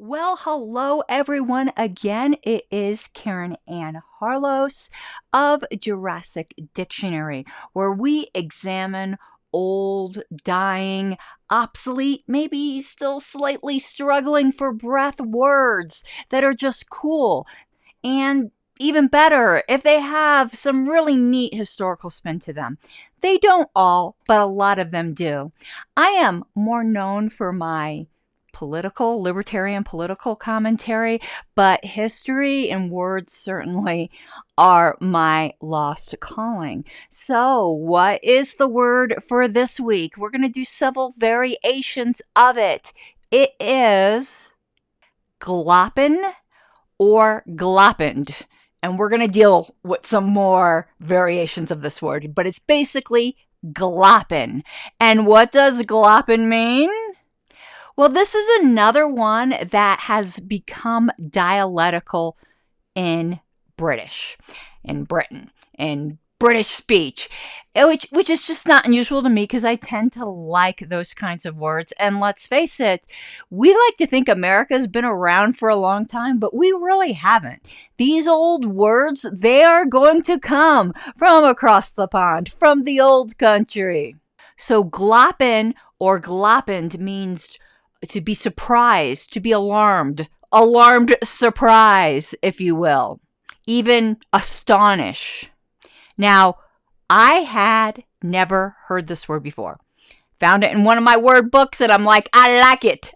Well, hello everyone. Again, it is Karen Ann Harlos of Jurassic Dictionary, where we examine old, dying, obsolete, maybe still slightly struggling for breath words that are just cool and even better if they have some really neat historical spin to them. They don't all, but a lot of them do. I am more known for my libertarian political commentary, but history and words certainly are my lost calling. So, what is the word for this week? We're going to do several variations of it. It is gloppen or gloppened. And we're going to deal with some more variations of this word, but it's basically gloppen. And what does gloppen mean? Well, this is another one that has become dialectical in Britain, in British speech, which is just not unusual to me because I tend to like those kinds of words. And let's face it, we like to think America's been around for a long time, but we really haven't. These old words, they are going to come from across the pond, from the old country. So gloppen or gloppened means to be surprised, to be alarmed surprise, if you will, even astonish. Now, I had never heard this word before. Found it in one of my word books and I'm like, I like it.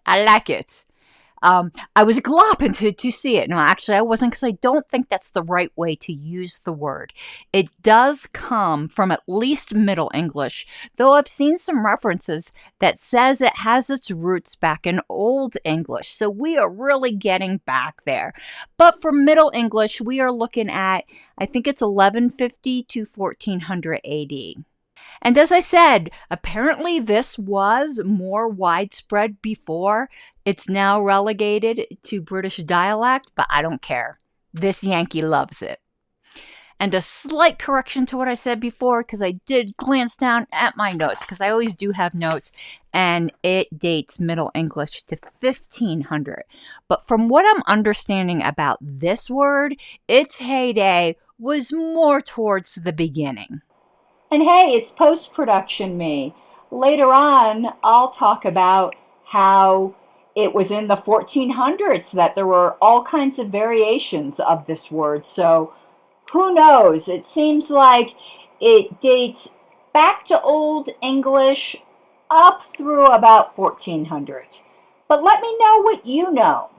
I was glopping to see it. No, actually, I wasn't because I don't think that's the right way to use the word. It does come from at least Middle English, though I've seen some references that says it has its roots back in Old English. So we are really getting back there. But for Middle English, we are looking at, I think it's 1150 to 1400 AD. And as I said, apparently this was more widespread before. It's now relegated to British dialect, but I don't care. This Yankee loves it. And a slight correction to what I said before, because I did glance down at my notes, because I always do have notes, and it dates Middle English to 1500. But from what I'm understanding about this word, its heyday was more towards the beginning. And hey, it's post-production me. Later on, I'll talk about how it was in the 1400s that there were all kinds of variations of this word. So who knows? It seems like it dates back to Old English up through about 1400. But let me know what you know.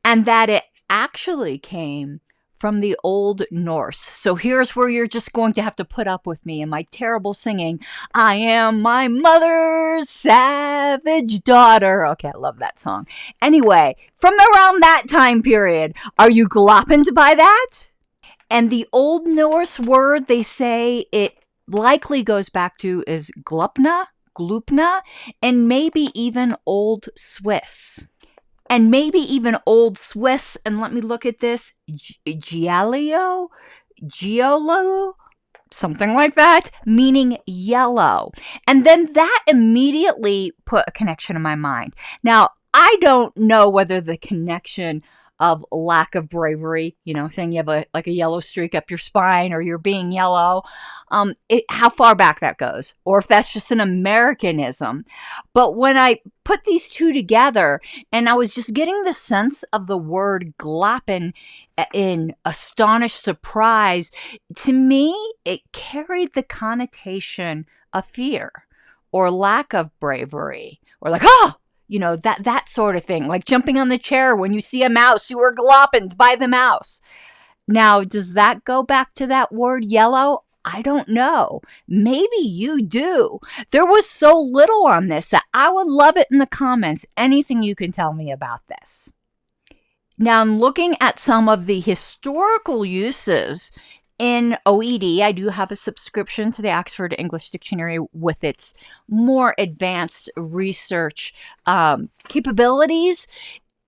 And that it actually came from the Old Norse. So here's where you're just going to have to put up with me and my terrible singing. I am my mother's savage daughter. Okay, I love that song. Anyway, from around that time period, are you gloppened by that? And the Old Norse word they say it likely goes back to is glupna, and maybe even Old Swiss. And maybe even Old Swiss, and let me look at this, giallo, something like that, meaning yellow. And then that immediately put a connection in my mind. Now, I don't know whether the connection of lack of bravery, saying you have a yellow streak up your spine or you're being yellow, how far back that goes, or if that's just an Americanism. But when I put these two together and I was just getting the sense of the word gloppen in astonished surprise, to me, it carried the connotation of fear or lack of bravery or like, that sort of thing, like jumping on the chair when you see a mouse, you were gloppened by the mouse. Now, does that go back to that word yellow? I don't know. Maybe you do. There was so little on this that I would love it in the comments. Anything you can tell me about this. Now, I'm looking at some of the historical uses in OED. I do have a subscription to the Oxford English Dictionary with its more advanced research capabilities.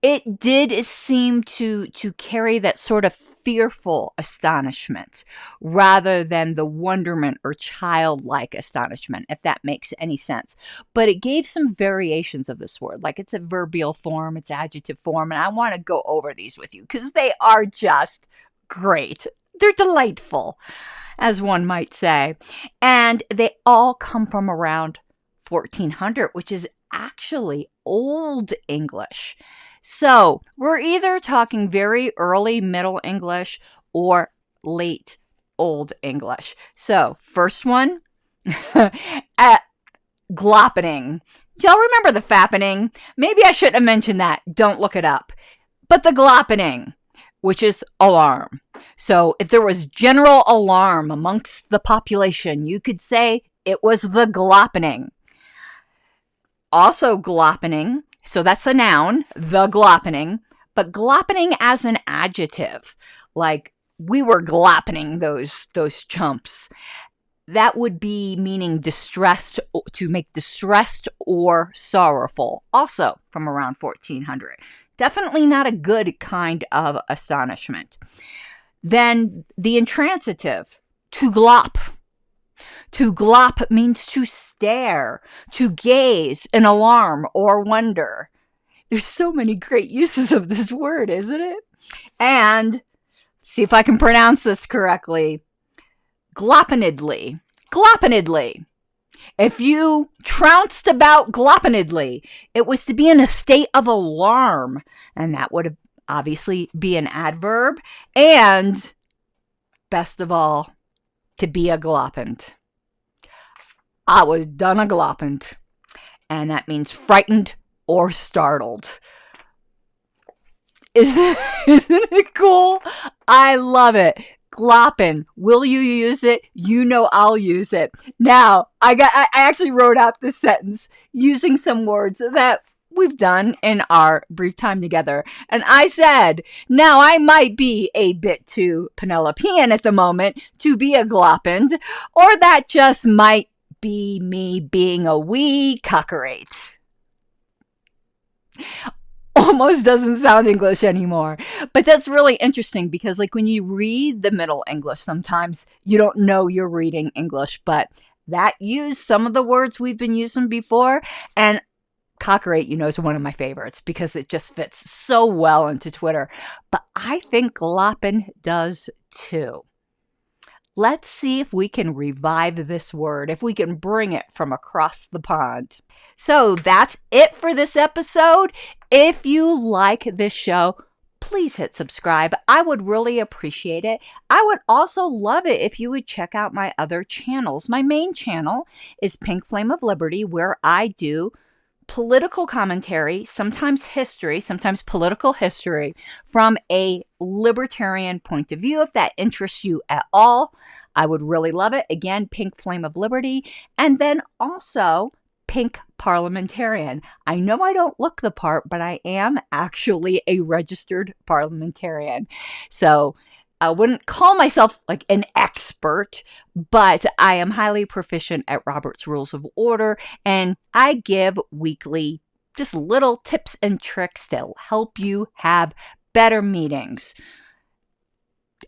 It did seem to carry that sort of fearful astonishment rather than the wonderment or childlike astonishment, if that makes any sense. But it gave some variations of this word, like it's a verbial form, it's adjective form, and I want to go over these with you because they are just great. They're delightful, as one might say. And they all come from around 1400, which is actually Old English. So we're either talking very early Middle English or late Old English. So first one, at gloppening. Do y'all remember the fappening? Maybe I shouldn't have mentioned that. Don't look it up. But the gloppening, which is alarm. So if there was general alarm amongst the population, you could say it was the gloppening. Also gloppening, so that's a noun, the gloppening, but gloppening as an adjective, like we were gloppening those chumps. That would be meaning distressed, to make distressed or sorrowful, also from around 1400. Definitely not a good kind of astonishment. Then the intransitive, to glop. To glop means to stare, to gaze in alarm or wonder. There's so many great uses of this word, isn't it? And see if I can pronounce this correctly. Gloppenedly. Gloppenedly. If you trounced about gloppenedly, it was to be in a state of alarm. And that would obviously be an adverb. And best of all, to be a gloppened. I was done a gloppened. And that means frightened or startled. Isn't it cool? I love it. Gloppen. Will you use it? You know I'll use it. Now, I actually wrote out this sentence using some words that we've done in our brief time together. And I said, now I might be a bit too Penelopean at the moment to be a gloppened, or that just might be me being a wee cockerate. Almost doesn't sound English anymore. But that's really interesting because like when you read the Middle English, sometimes you don't know you're reading English, but that used some of the words we've been using before. And cockerate, you know, is one of my favorites because it just fits so well into Twitter. But I think gloppen does too. Let's see if we can revive this word, if we can bring it from across the pond. So that's it for this episode. If you like this show, please hit subscribe. I would really appreciate it. I would also love it if you would check out my other channels. My main channel is Pink Flame of Liberty, where I do political commentary, sometimes history, sometimes political history from a libertarian point of view. If that interests you at all, I would really love it. Again, Pink Flame of Liberty, and then also Pink Parliamentarian. I know I don't look the part, but I am actually a registered parliamentarian. So I wouldn't call myself like an expert, but I am highly proficient at Robert's Rules of Order, and I give weekly just little tips and tricks to help you have better meetings.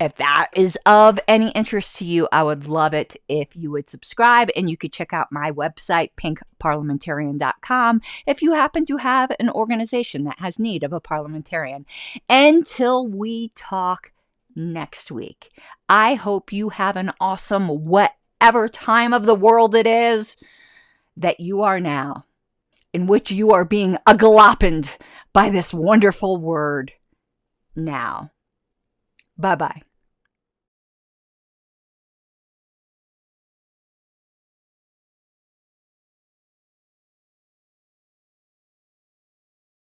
If that is of any interest to you, I would love it if you would subscribe, and you could check out my website, pinkparliamentarian.com, if you happen to have an organization that has need of a parliamentarian. Until we talk next week, I hope you have an awesome whatever time of the world it is that you are now, in which you are being gloppened by this wonderful word now. Bye-bye.